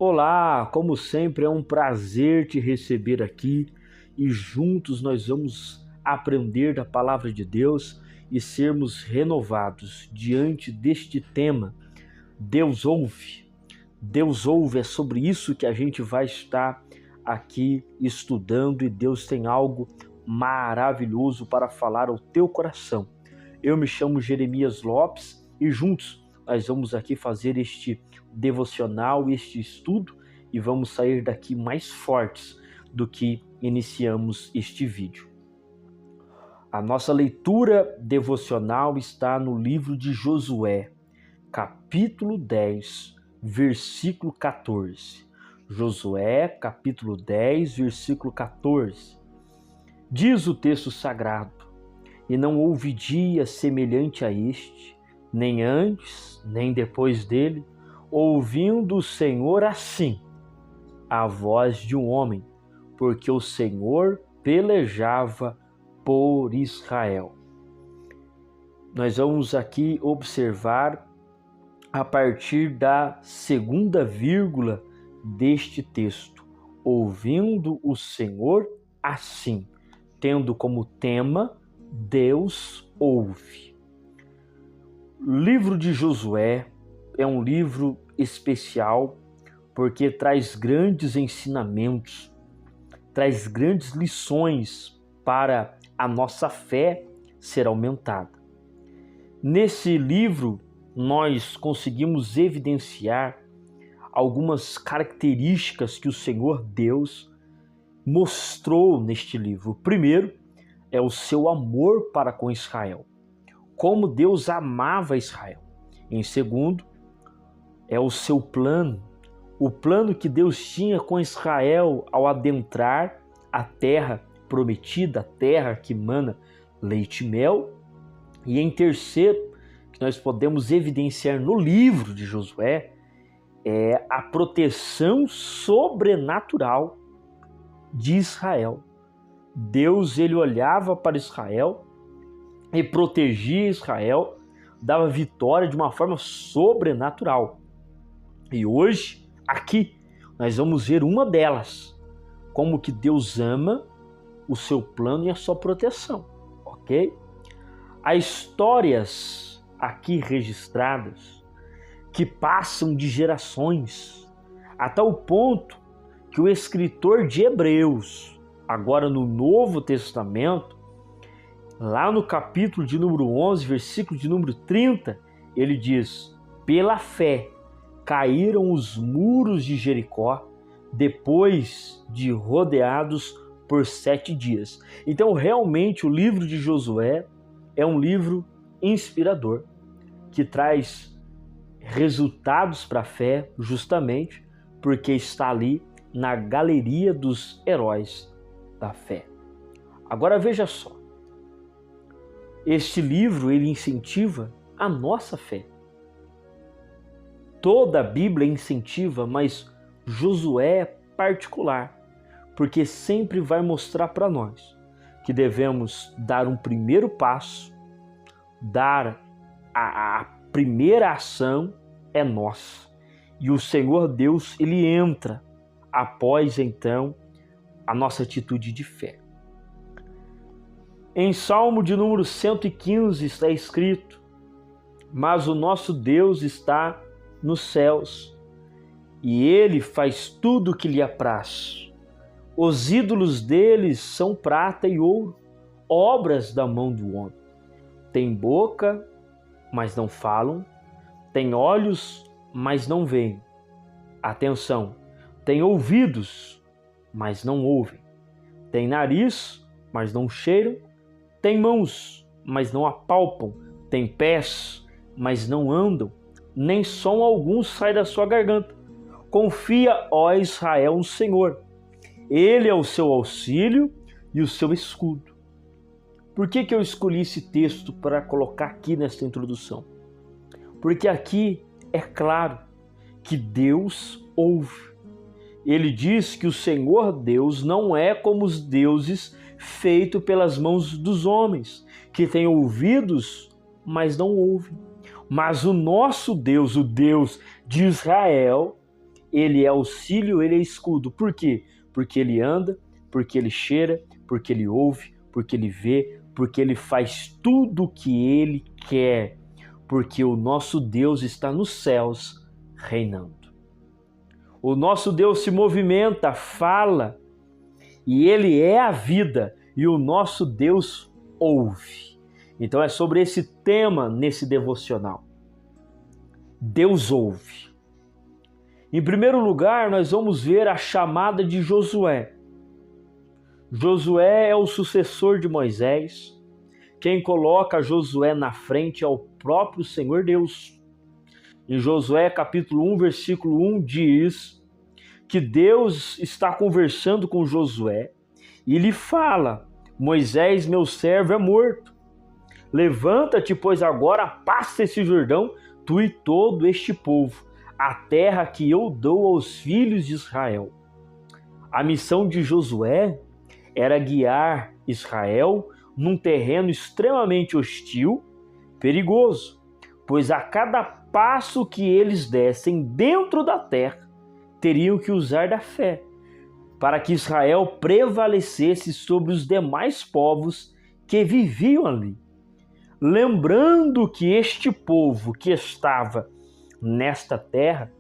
Olá, como sempre é um prazer te receber aqui e juntos nós vamos aprender da palavra de Deus e sermos renovados diante deste tema. Deus ouve. Deus ouve, é sobre isso que a gente vai estar aqui estudando e Deus tem algo maravilhoso para falar ao teu coração. Eu me chamo Jeremias Lopes e juntos nós vamos aqui fazer este devocional, este estudo e vamos sair daqui mais fortes do que iniciamos este vídeo. A nossa leitura devocional está no livro de Josué, capítulo 10, versículo 14. Josué, capítulo 10, versículo 14. Diz o texto sagrado: E não houve dia semelhante a este, nem antes, nem depois dele, ouvindo o Senhor assim, a voz de um homem, porque o Senhor pelejava por Israel. Nós vamos aqui observar a partir da segunda vírgula deste texto, ouvindo o Senhor assim, tendo como tema Deus ouve. O livro de Josué é um livro especial porque traz grandes ensinamentos, traz grandes lições para a nossa fé ser aumentada. Nesse livro, nós conseguimos evidenciar algumas características que o Senhor Deus mostrou neste livro. O primeiro é o seu amor para com Israel, como Deus amava Israel. Em segundo, é o seu plano, o plano que Deus tinha com Israel ao adentrar a terra prometida, a terra que mana leite e mel. E em terceiro, que nós podemos evidenciar no livro de Josué, é a proteção sobrenatural de Israel. Deus, ele olhava para Israel e protegia Israel, dava vitória de uma forma sobrenatural. E hoje, aqui, nós vamos ver uma delas, como que Deus ama o seu plano e a sua proteção, ok? Há histórias aqui registradas que passam de gerações, a tal ponto que o escritor de Hebreus, agora no Novo Testamento, lá no capítulo de número 11, versículo de número 30, ele diz: pela fé caíram os muros de Jericó depois de rodeados por 7 dias. Então, realmente, o livro de Josué é um livro inspirador, que traz resultados para a fé, justamente porque está ali na galeria dos heróis da fé. Agora veja só, este livro ele incentiva a nossa fé. Toda a Bíblia incentiva, mas Josué é particular, porque sempre vai mostrar para nós que devemos dar um primeiro passo, dar a primeira ação é nossa. E o Senhor Deus, ele entra após então a nossa atitude de fé. Em Salmo de número 115 está escrito: mas o nosso Deus está nos céus, e ele faz tudo o que lhe apraz. Os ídolos deles são prata e ouro, obras da mão do homem. Tem boca, mas não falam, tem olhos, mas não veem. Atenção, tem ouvidos, mas não ouvem. Tem nariz, mas não cheiram. Tem mãos, mas não apalpam. Tem pés, mas não andam. Nem som algum sai da sua garganta. Confia, ó Israel, no Senhor. Ele é o seu auxílio e o seu escudo. Por que eu escolhi esse texto para colocar aqui nesta introdução? Porque aqui é claro que Deus ouve. Ele diz que o Senhor Deus não é como os deuses feitos pelas mãos dos homens, que têm ouvidos, mas não ouvem. Mas o nosso Deus, o Deus de Israel, ele é auxílio, ele é escudo. Por quê? Porque ele anda, porque ele cheira, porque ele ouve, porque ele vê, porque ele faz tudo o que ele quer, porque o nosso Deus está nos céus reinando. O nosso Deus se movimenta, fala, e ele é a vida, e o nosso Deus ouve. Então é sobre esse tema nesse devocional. Deus ouve. Em primeiro lugar, nós vamos ver a chamada de Josué. Josué é o sucessor de Moisés. Quem coloca Josué na frente é o próprio Senhor Deus. Em Josué capítulo 1, versículo 1 diz que Deus está conversando com Josué e lhe fala: Moisés, meu servo, é morto. Levanta-te, pois agora passa esse Jordão, tu e todo este povo, a terra que eu dou aos filhos de Israel. A missão de Josué era guiar Israel num terreno extremamente hostil, perigoso, pois a cada passo que eles dessem dentro da terra, teriam que usar da fé, para que Israel prevalecesse sobre os demais povos que viviam ali. Lembrando que este povo que estava nesta terra,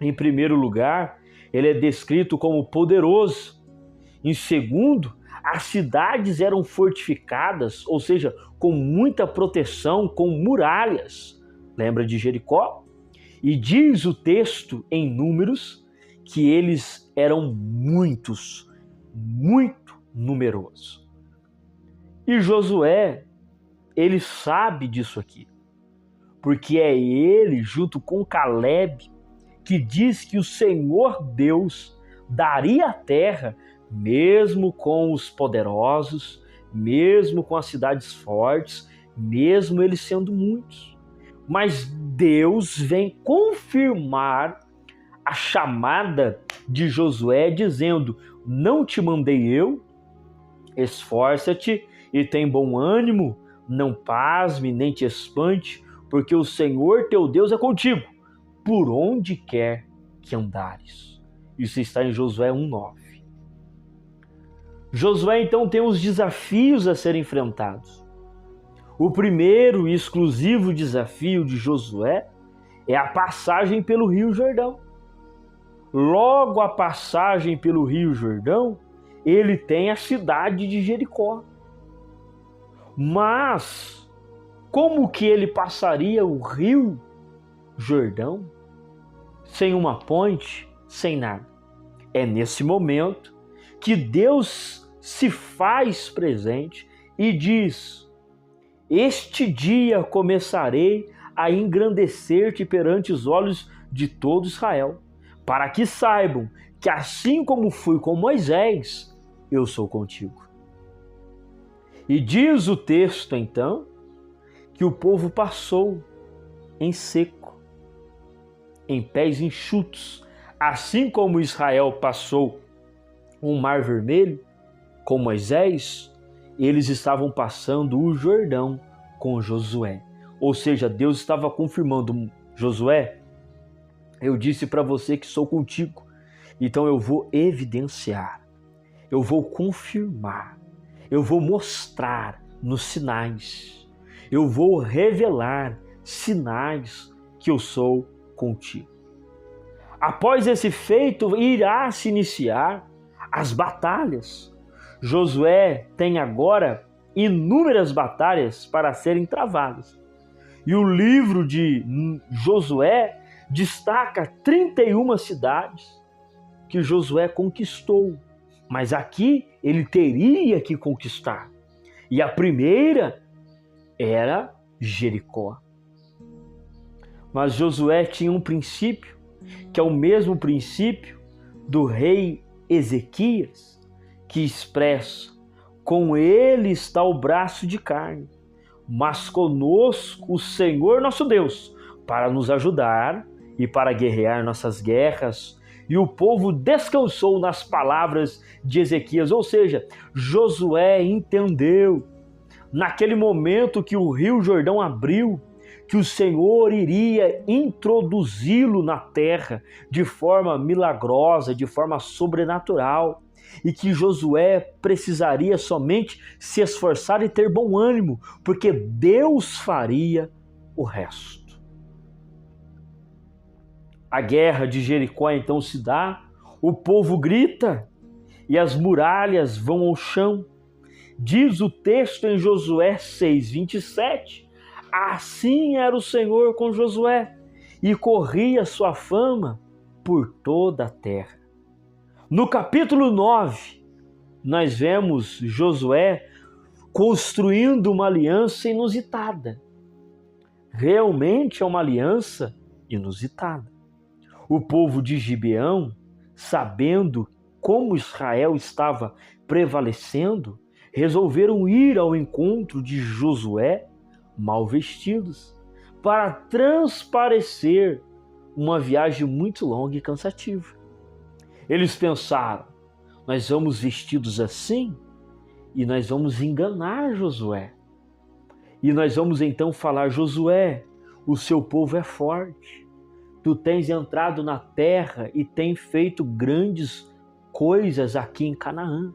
em primeiro lugar, ele é descrito como poderoso. Em segundo, as cidades eram fortificadas, ou seja, com muita proteção, com muralhas. Lembra de Jericó? E diz o texto em Números que eles eram muitos, muito numerosos. E Josué, ele sabe disso aqui, porque é ele, junto com Caleb, que diz que o Senhor Deus daria a terra, mesmo com os poderosos, mesmo com as cidades fortes, mesmo eles sendo muitos. Mas Deus vem confirmar a chamada de Josué, dizendo: não te mandei eu? Esforça-te e tem bom ânimo, não pasme nem te espante, porque o Senhor teu Deus é contigo, por onde quer que andares. Isso está em Josué 1:9. Josué então tem os desafios a serem enfrentados. O primeiro e exclusivo desafio de Josué é a passagem pelo Rio Jordão. Logo a passagem pelo Rio Jordão, ele tem a cidade de Jericó. Mas como que ele passaria o Rio Jordão sem uma ponte, sem nada? É nesse momento que Deus se faz presente e diz: este dia começarei a engrandecer-te perante os olhos de todo Israel, para que saibam que assim como fui com Moisés, eu sou contigo. E diz o texto então que o povo passou em seco, em pés enxutos, assim como Israel passou um mar vermelho com Moisés, eles estavam passando o Jordão com Josué. Ou seja, Deus estava confirmando: Josué, eu disse para você que sou contigo, então eu vou evidenciar, eu vou confirmar, eu vou mostrar nos sinais, eu vou revelar sinais que eu sou contigo. Após esse feito, irá se iniciar as batalhas. Josué tem agora inúmeras batalhas para serem travadas. E o livro de Josué destaca 31 cidades que Josué conquistou. Mas aqui ele teria que conquistar. E a primeira era Jericó. Mas Josué tinha um princípio, que é o mesmo princípio do rei Ezequias, que expressa: com ele está o braço de carne, mas conosco o Senhor nosso Deus, para nos ajudar e para guerrear nossas guerras. E o povo descansou nas palavras de Ezequias, ou seja, Josué entendeu, naquele momento que o Rio Jordão abriu, que o Senhor iria introduzi-lo na terra de forma milagrosa, de forma sobrenatural, e que Josué precisaria somente se esforçar e ter bom ânimo, porque Deus faria o resto. A guerra de Jericó então se dá, o povo grita e as muralhas vão ao chão. Diz o texto em Josué 6:27, assim era o Senhor com Josué, e corria sua fama por toda a terra. No capítulo 9, nós vemos Josué construindo uma aliança inusitada. Realmente é uma aliança inusitada. O povo de Gibeão, sabendo como Israel estava prevalecendo, resolveram ir ao encontro de Josué mal vestidos, para transparecer uma viagem muito longa e cansativa. Eles pensaram, nós vamos vestidos assim e nós vamos enganar Josué. E nós vamos então falar, Josué, o seu povo é forte. Tu tens entrado na terra e tem feito grandes coisas aqui em Canaã.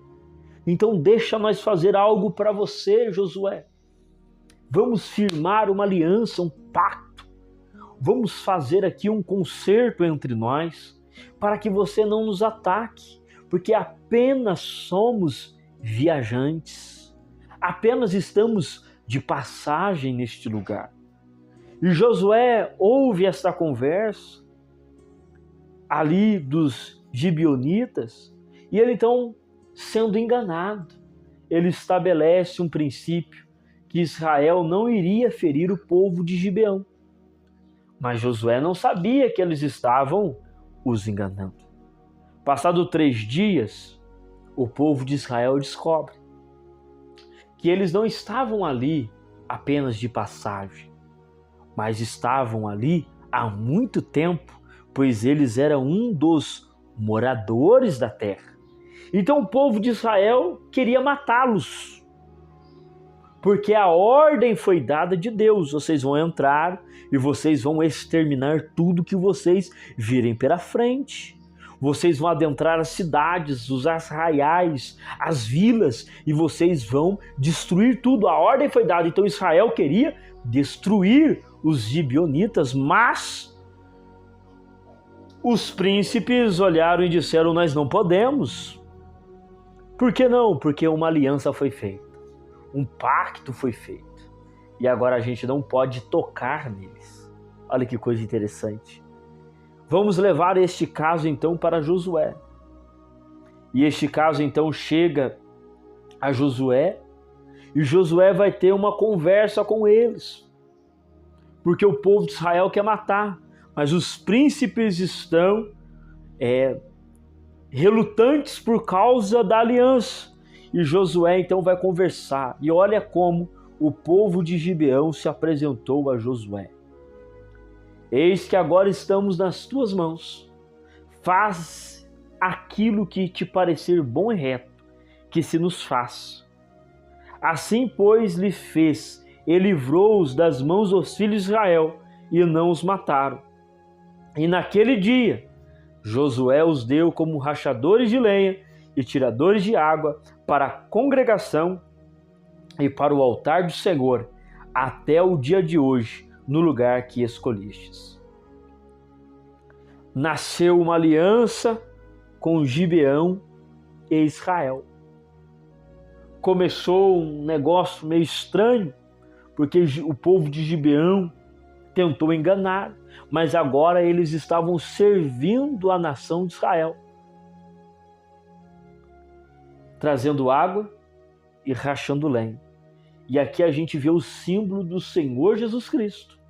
Então deixa nós fazer algo para você, Josué. Vamos firmar uma aliança, um pacto. Vamos fazer aqui um concerto entre nós para que você não nos ataque, porque apenas somos viajantes. Apenas estamos de passagem neste lugar. E Josué ouve esta conversa ali dos gibeonitas e ele então, sendo enganado, ele estabelece um princípio que Israel não iria ferir o povo de Gibeão. Mas Josué não sabia que eles estavam os enganando. Passado 3 dias, o povo de Israel descobre que eles não estavam ali apenas de passagem, mas estavam ali há muito tempo, pois eles eram um dos moradores da terra. Então o povo de Israel queria matá-los, porque a ordem foi dada de Deus, vocês vão entrar e vocês vão exterminar tudo que vocês virem pela frente. Vocês vão adentrar as cidades, os arraiais, as vilas, e vocês vão destruir tudo. A ordem foi dada, então Israel queria destruir os gibeonitas, mas os príncipes olharam e disseram, nós não podemos. Por que não? Porque uma aliança foi feita, um pacto foi feito, e agora a gente não pode tocar neles. Olha que coisa interessante. Vamos levar este caso então para Josué. E este caso então chega a Josué, e Josué vai ter uma conversa com eles, porque o povo de Israel quer matar, mas os príncipes estão relutantes por causa da aliança. E Josué então vai conversar, e olha como o povo de Gibeão se apresentou a Josué. Eis que agora estamos nas tuas mãos, faz aquilo que te parecer bom e reto, que se nos faz. Assim, pois, lhe fez, e livrou-os das mãos dos filhos de Israel, e não os mataram. E naquele dia, Josué os deu como rachadores de lenha e tiradores de água para a congregação e para o altar do Senhor, até o dia de hoje, no lugar que escolhestes. Nasceu uma aliança com Gibeão e Israel. Começou um negócio meio estranho, porque o povo de Gibeão tentou enganar, mas agora eles estavam servindo a nação de Israel, trazendo água e rachando lenha. E aqui a gente vê o símbolo do Senhor Jesus Cristo.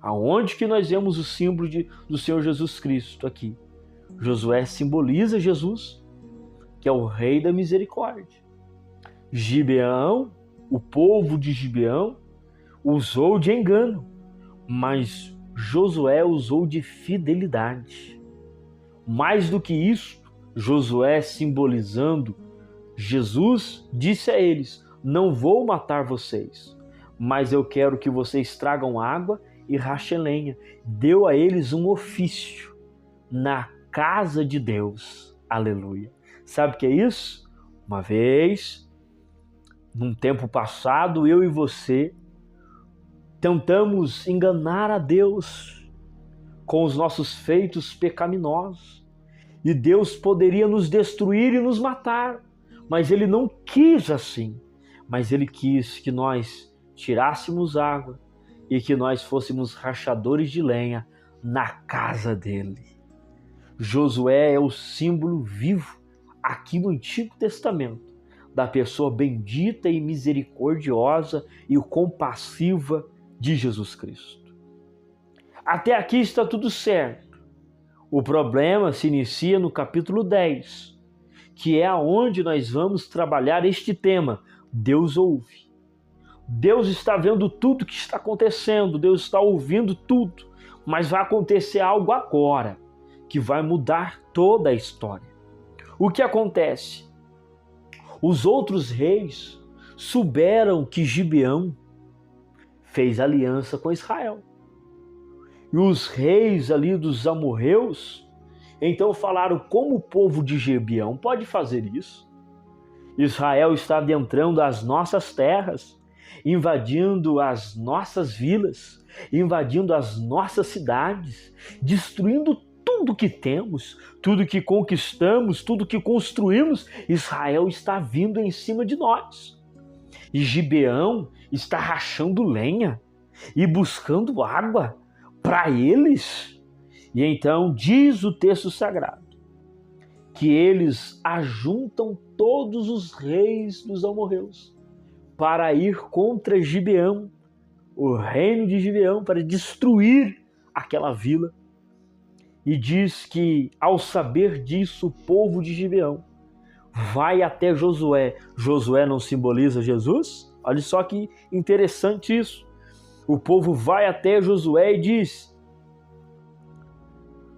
Aonde que nós vemos o símbolo do Senhor Jesus Cristo? Aqui. Josué simboliza Jesus, que é o Rei da Misericórdia. Gibeão, o povo de Gibeão, usou de engano, mas Josué usou de fidelidade. Mais do que isso, Josué, simbolizando Jesus, disse a eles, não vou matar vocês, mas eu quero que vocês tragam água e rachem lenha. Deu a eles um ofício na casa de Deus. Aleluia. Sabe o que é isso? Uma vez, num tempo passado, eu e você tentamos enganar a Deus com os nossos feitos pecaminosos. E Deus poderia nos destruir e nos matar, mas Ele não quis assim. Mas Ele quis que nós tirássemos água e que nós fôssemos rachadores de lenha na casa dele. Josué é o símbolo vivo aqui no Antigo Testamento da pessoa bendita e misericordiosa e compassiva de Jesus Cristo. Até aqui está tudo certo. O problema se inicia no capítulo 10, que é aonde nós vamos trabalhar este tema. Deus ouve. Deus está vendo tudo que está acontecendo, Deus está ouvindo tudo, mas vai acontecer algo agora que vai mudar toda a história. O que acontece? Os outros reis souberam que Gibeão fez aliança com Israel. E os reis ali dos amorreus, então falaram: como o povo de Gibeão pode fazer isso? Israel está adentrando as nossas terras, invadindo as nossas vilas, invadindo as nossas cidades, destruindo tudo que temos, tudo que conquistamos, tudo que construímos. Israel está vindo em cima de nós. E Gibeão está rachando lenha e buscando água para eles. E então diz o texto sagrado que eles ajuntam todos os reis dos amorreus para ir contra Gibeão, o reino de Gibeão, para destruir aquela vila. E diz que, ao saber disso, o povo de Gibeão vai até Josué. Josué não simboliza Jesus? Olha só que interessante isso. O povo vai até Josué e diz: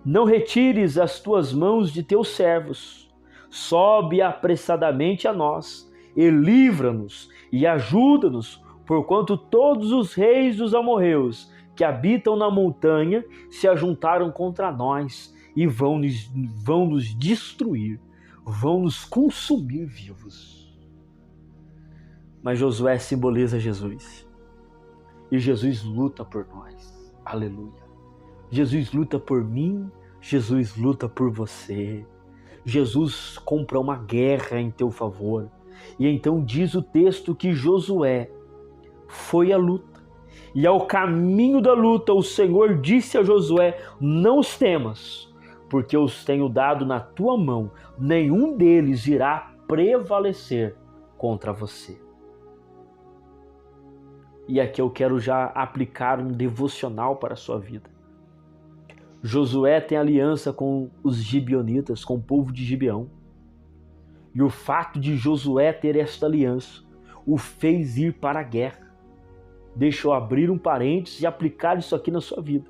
não retires as tuas mãos de teus servos, sobe apressadamente a nós, e livra-nos e ajuda-nos, porquanto todos os reis dos amorreus que habitam na montanha se ajuntaram contra nós e vão nos destruir, vão nos consumir vivos. Mas Josué simboliza Jesus. E Jesus luta por nós. Aleluia. Jesus luta por mim, Jesus luta por você. Jesus compra uma guerra em teu favor. E então diz o texto que Josué foi à luta. E ao caminho da luta, o Senhor disse a Josué: não os temas, porque eu os tenho dado na tua mão. Nenhum deles irá prevalecer contra você. E aqui eu quero já aplicar um devocional para a sua vida. Josué tem aliança com os gibeonitas, com o povo de Gibeão. E o fato de Josué ter esta aliança o fez ir para a guerra. Deixa eu abrir um parênteses e aplicar isso aqui na sua vida.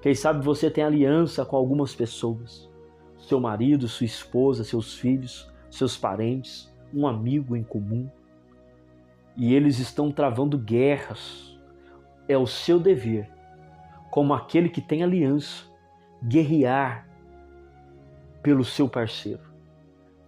Quem sabe você tem aliança com algumas pessoas. Seu marido, sua esposa, seus filhos, seus parentes, um amigo em comum. E eles estão travando guerras. É o seu dever, como aquele que tem aliança, guerrear pelo seu parceiro,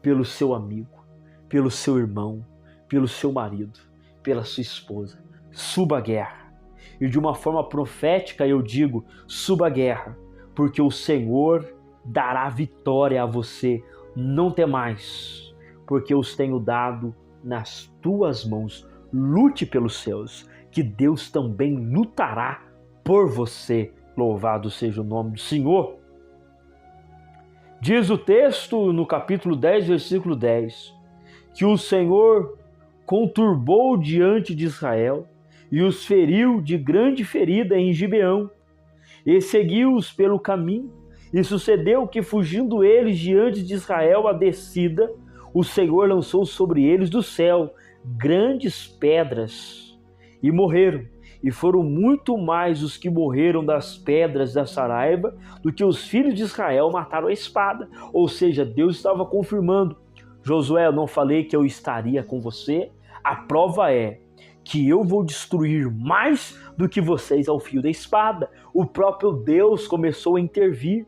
pelo seu amigo, pelo seu irmão, pelo seu marido, pela sua esposa. Suba a guerra. E de uma forma profética eu digo: suba a guerra, porque o Senhor dará vitória a você. Não temais, porque eu os tenho dado nas tuas mãos. Lute pelos seus, que Deus também lutará por você. Louvado seja o nome do Senhor. Diz o texto no capítulo 10, versículo 10, que o Senhor conturbou diante de Israel e os feriu de grande ferida em Gibeão, e seguiu-os pelo caminho. E sucedeu que, fugindo eles diante de Israel a descida, o Senhor lançou sobre eles do céu grandes pedras, e morreram. E foram muito mais os que morreram das pedras da saraiva do que os filhos de Israel mataram a espada. Ou seja, Deus estava confirmando: Josué, eu não falei que eu estaria com você? A prova é que eu vou destruir mais do que vocês ao fio da espada. O próprio Deus começou a intervir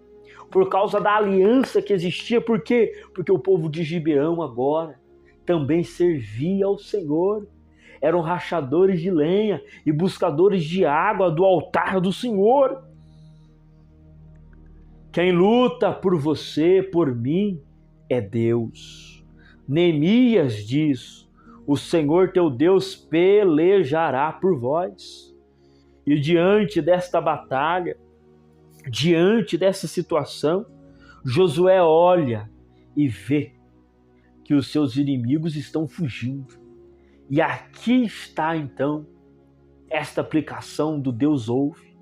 por causa da aliança que existia. Por quê? Porque o povo de Gibeão agora também servia ao Senhor. Eram rachadores de lenha e buscadores de água do altar do Senhor. Quem luta por você, por mim, é Deus. Neemias diz: o Senhor teu Deus pelejará por vós. E diante desta batalha, diante dessa situação, Josué olha e vê que os seus inimigos estão fugindo. E aqui está então esta aplicação do Deus ouve.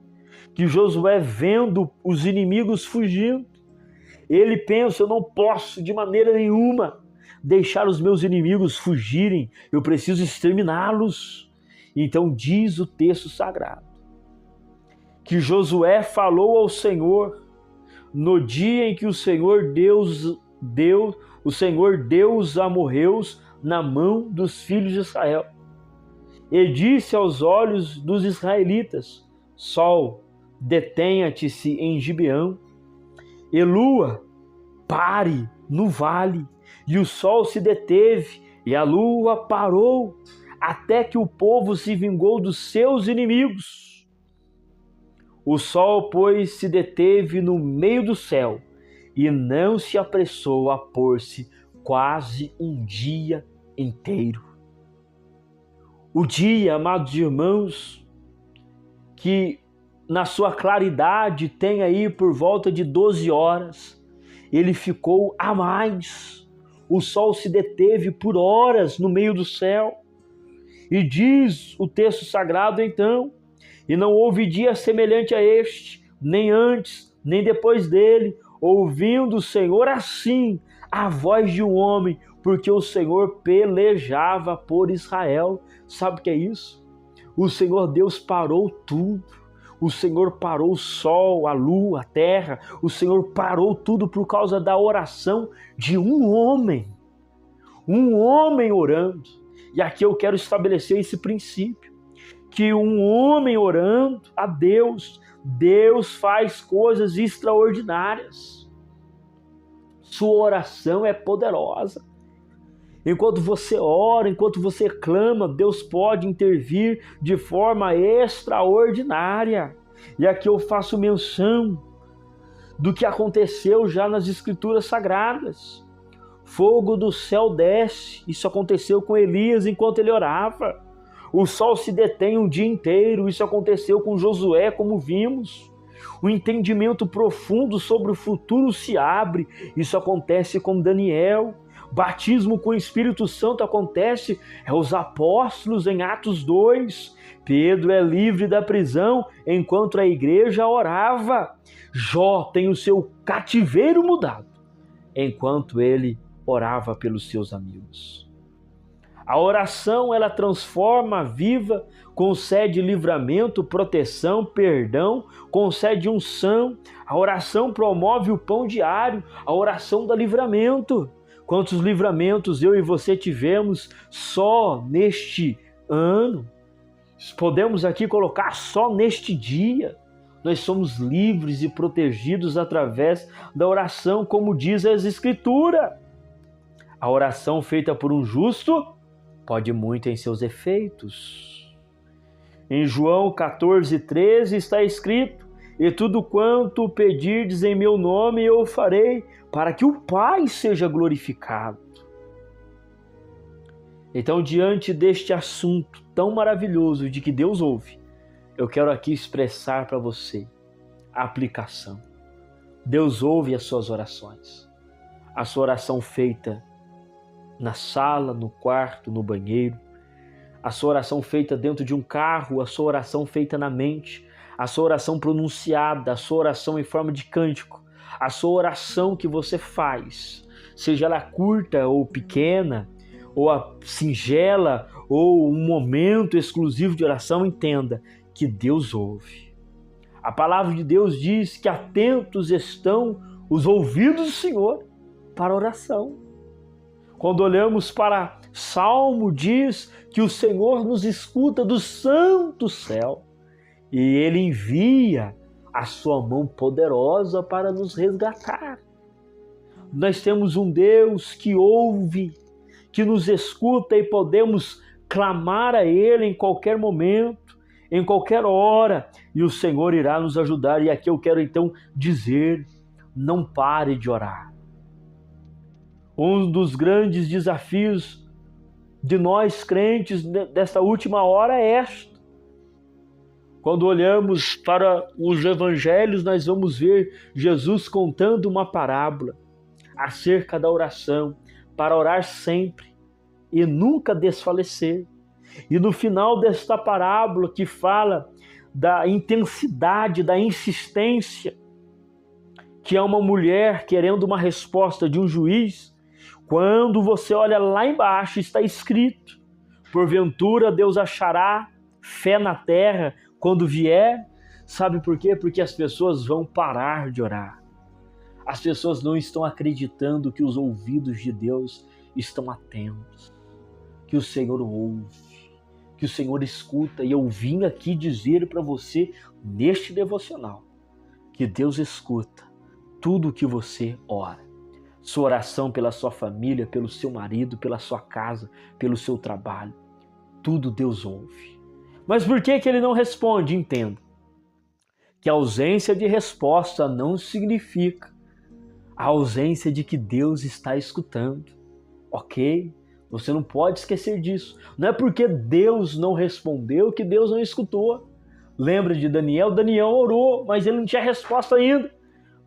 Que Josué, vendo os inimigos fugindo, ele pensa: eu não posso de maneira nenhuma deixar os meus inimigos fugirem, eu preciso exterminá-los. Então diz o texto sagrado que Josué falou ao Senhor no dia em que o Senhor Deus deu os amorreus na mão dos filhos de Israel. E disse aos olhos dos israelitas: Sol, detenha-te-se em Gibeão, e lua, pare no vale. E o sol se deteve, e a lua parou, até que o povo se vingou dos seus inimigos. O sol, pois, se deteve no meio do céu, e não se apressou a pôr-se quase um dia inteiro. O dia, amados irmãos, que na sua claridade tem aí por volta de 12 horas, ele ficou a mais. O sol se deteve por horas no meio do céu. E diz o texto sagrado então: e não houve dia semelhante a este, nem antes, nem depois dele, ouvindo o Senhor assim a voz de um homem, porque o Senhor pelejava por Israel. Sabe o que é isso? O Senhor Deus parou tudo. O Senhor parou o sol, a lua, a terra. O Senhor parou tudo por causa da oração de um homem. Um homem orando. E aqui eu quero estabelecer esse princípio, que um homem orando a Deus, Deus faz coisas extraordinárias. Sua oração é poderosa. Enquanto você ora, enquanto você clama, Deus pode intervir de forma extraordinária. E aqui eu faço menção do que aconteceu já nas Escrituras Sagradas. Fogo do céu desce. Isso aconteceu com Elias enquanto ele orava. O sol se detém um dia inteiro. Isso aconteceu com Josué, como vimos. O entendimento profundo sobre o futuro se abre. Isso acontece com Daniel. Batismo com o Espírito Santo acontece aos apóstolos em Atos 2. Pedro é livre da prisão enquanto a igreja orava. Jó tem o seu cativeiro mudado enquanto ele orava pelos seus amigos. A oração, ela transforma, viva, concede livramento, proteção, perdão, concede unção. A oração promove o pão diário, a oração dá livramento. Quantos livramentos eu e você tivemos só neste ano? Podemos aqui colocar só neste dia. Nós somos livres e protegidos através da oração, como diz as Escrituras. A oração feita por um justo pode muito em seus efeitos. Em João 14:13 está escrito: e tudo quanto pedirdes em meu nome eu farei, para que o Pai seja glorificado. Então, diante deste assunto tão maravilhoso de que Deus ouve, eu quero aqui expressar para você a aplicação. Deus ouve as suas orações. A sua oração feita na sala, no quarto, no banheiro, a sua oração feita dentro de um carro, a sua oração feita na mente, a sua oração pronunciada, a sua oração em forma de cântico, a sua oração que você faz, seja ela curta ou pequena, ou a singela, ou um momento exclusivo de oração, entenda que Deus ouve. A palavra de Deus diz que atentos estão os ouvidos do Senhor para a oração. Quando olhamos para Salmo diz que o Senhor nos escuta do santo céu e Ele envia a sua mão poderosa para nos resgatar. Nós temos um Deus que ouve, que nos escuta e podemos clamar a Ele em qualquer momento, em qualquer hora, e o Senhor irá nos ajudar. E aqui eu quero então dizer, não pare de orar. Um dos grandes desafios de nós crentes desta última hora é esta. Quando olhamos para os evangelhos, nós vamos ver Jesus contando uma parábola acerca da oração, para orar sempre e nunca desfalecer. E no final desta parábola que fala da intensidade, da insistência, que é uma mulher querendo uma resposta de um juiz, quando você olha lá embaixo, está escrito: porventura Deus achará fé na terra quando vier. Sabe por quê? Porque as pessoas vão parar de orar. As pessoas não estão acreditando que os ouvidos de Deus estão atentos, que o Senhor ouve, que o Senhor escuta. E eu vim aqui dizer para você, neste devocional, que Deus escuta tudo o que você ora. Sua oração pela sua família, pelo seu marido, pela sua casa, pelo seu trabalho. Tudo Deus ouve. Mas por que Ele não responde? Entenda que a ausência de resposta não significa a ausência de que Deus está escutando. Ok? Você não pode esquecer disso. Não é porque Deus não respondeu que Deus não escutou. Lembra de Daniel? Daniel orou, mas ele não tinha resposta ainda.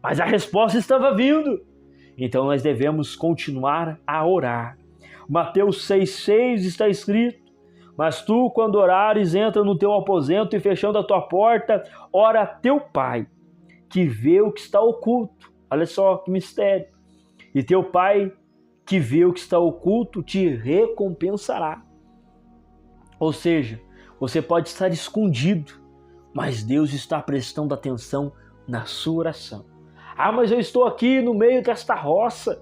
Mas a resposta estava vindo. Então nós devemos continuar a orar. Mateus 6,6 está escrito: mas tu, quando orares, entra no teu aposento e, fechando a tua porta, ora a teu Pai, que vê o que está oculto. Olha só que mistério. E teu Pai, que vê o que está oculto, te recompensará. Ou seja, você pode estar escondido, mas Deus está prestando atenção na sua oração. Ah, mas eu estou aqui no meio desta roça,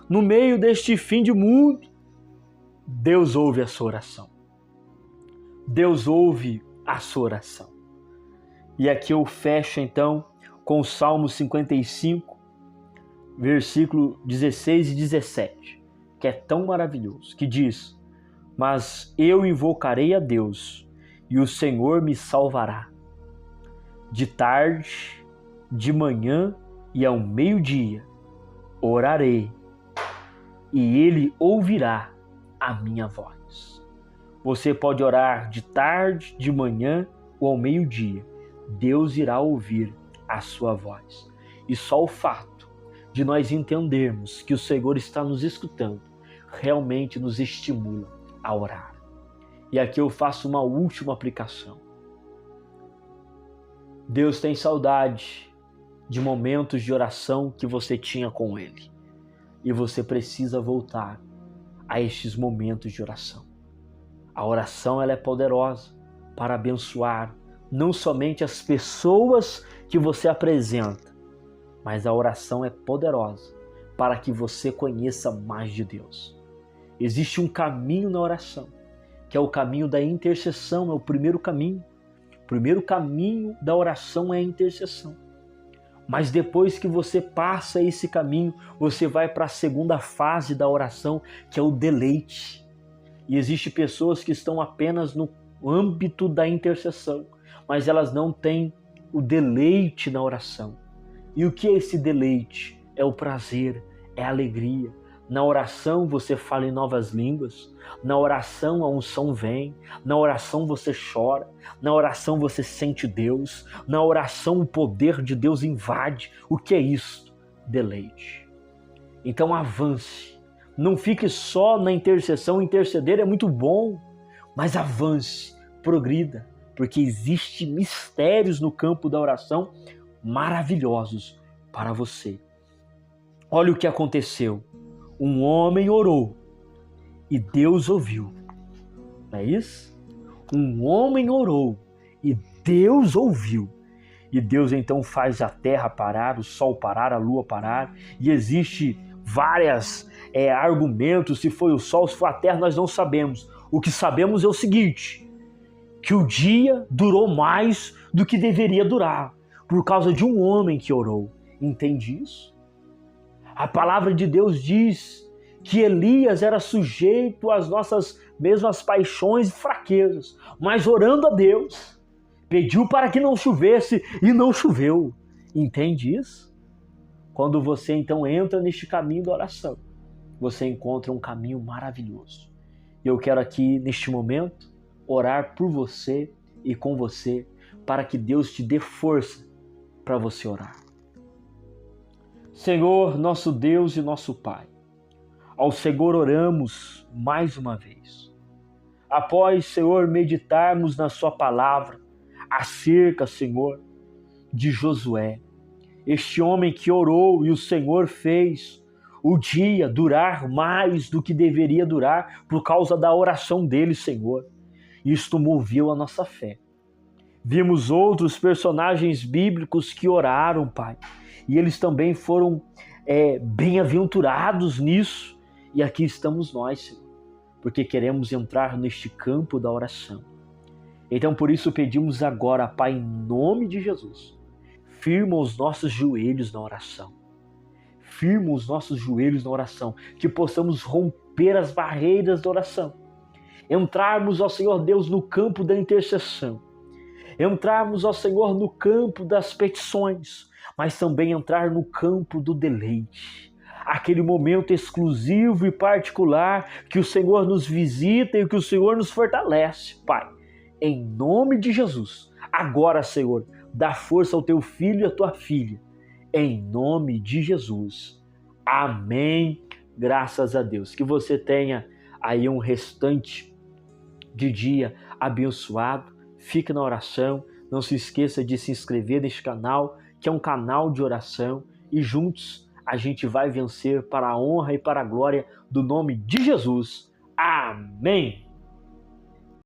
no meio deste fim de mundo. Deus ouve a sua oração. Deus ouve a sua oração. E aqui eu fecho então com o Salmo 55, versículo 16 e 17, que é tão maravilhoso, que diz: mas eu invocarei a Deus, e o Senhor me salvará. De tarde, de manhã e ao meio-dia orarei, e Ele ouvirá a minha voz. Você pode orar de tarde, de manhã ou ao meio-dia. Deus irá ouvir a sua voz. E só o fato de nós entendermos que o Senhor está nos escutando realmente nos estimula a orar. E aqui eu faço uma última aplicação. Deus tem saudade de momentos de oração que você tinha com Ele. E você precisa voltar a estes momentos de oração. A oração, ela é poderosa para abençoar não somente as pessoas que você apresenta, mas a oração é poderosa para que você conheça mais de Deus. Existe um caminho na oração, que é o caminho da intercessão, é o primeiro caminho. O primeiro caminho da oração é a intercessão. Mas depois que você passa esse caminho, você vai para a segunda fase da oração, que é o deleite. E existem pessoas que estão apenas no âmbito da intercessão, mas elas não têm o deleite na oração. E o que é esse deleite? É o prazer, é a alegria. Na oração você fala em novas línguas, na oração a unção vem, na oração você chora, na oração você sente Deus, na oração o poder de Deus invade. O que é isso? Deleite. Então avance, não fique só na intercessão. Interceder é muito bom, mas avance, progrida, porque existem mistérios no campo da oração maravilhosos para você. Olha o que aconteceu. Um homem orou e Deus ouviu. Não é isso? Um homem orou e Deus ouviu. E Deus então faz a terra parar, o sol parar, a lua parar. E existe várias argumentos, se foi o sol, se foi a terra, nós não sabemos. O que sabemos é o seguinte, que o dia durou mais do que deveria durar, por causa de um homem que orou. Entende isso? A palavra de Deus diz que Elias era sujeito às nossas mesmas paixões e fraquezas, mas orando a Deus, pediu para que não chovesse e não choveu. Entende isso? Quando você então entra neste caminho da oração, você encontra um caminho maravilhoso. E eu quero aqui, neste momento, orar por você e com você, para que Deus te dê força para você orar. Senhor, nosso Deus e nosso Pai, ao Senhor oramos mais uma vez. Após, Senhor, meditarmos na sua palavra acerca, Senhor, de Josué, este homem que orou e o Senhor fez o dia durar mais do que deveria durar por causa da oração dele, Senhor. Isto moveu a nossa fé. Vimos outros personagens bíblicos que oraram, Pai, e eles também foram bem-aventurados nisso. E aqui estamos nós, Senhor, porque queremos entrar neste campo da oração. Então, por isso, pedimos agora, Pai, em nome de Jesus, firma os nossos joelhos na oração. Firma os nossos joelhos na oração, que possamos romper as barreiras da oração. Entrarmos, ó Senhor Deus, no campo da intercessão. Entrarmos, ó Senhor, no campo das petições, mas também entrar no campo do deleite. Aquele momento exclusivo e particular que o Senhor nos visita e que o Senhor nos fortalece, Pai. Em nome de Jesus, agora, Senhor, dá força ao teu filho e à tua filha. Em nome de Jesus. Amém. Graças a Deus. Que você tenha aí um restante de dia abençoado. Fique na oração. Não se esqueça de se inscrever neste canal, que é um canal de oração. E juntos a gente vai vencer para a honra e para a glória do nome de Jesus. Amém.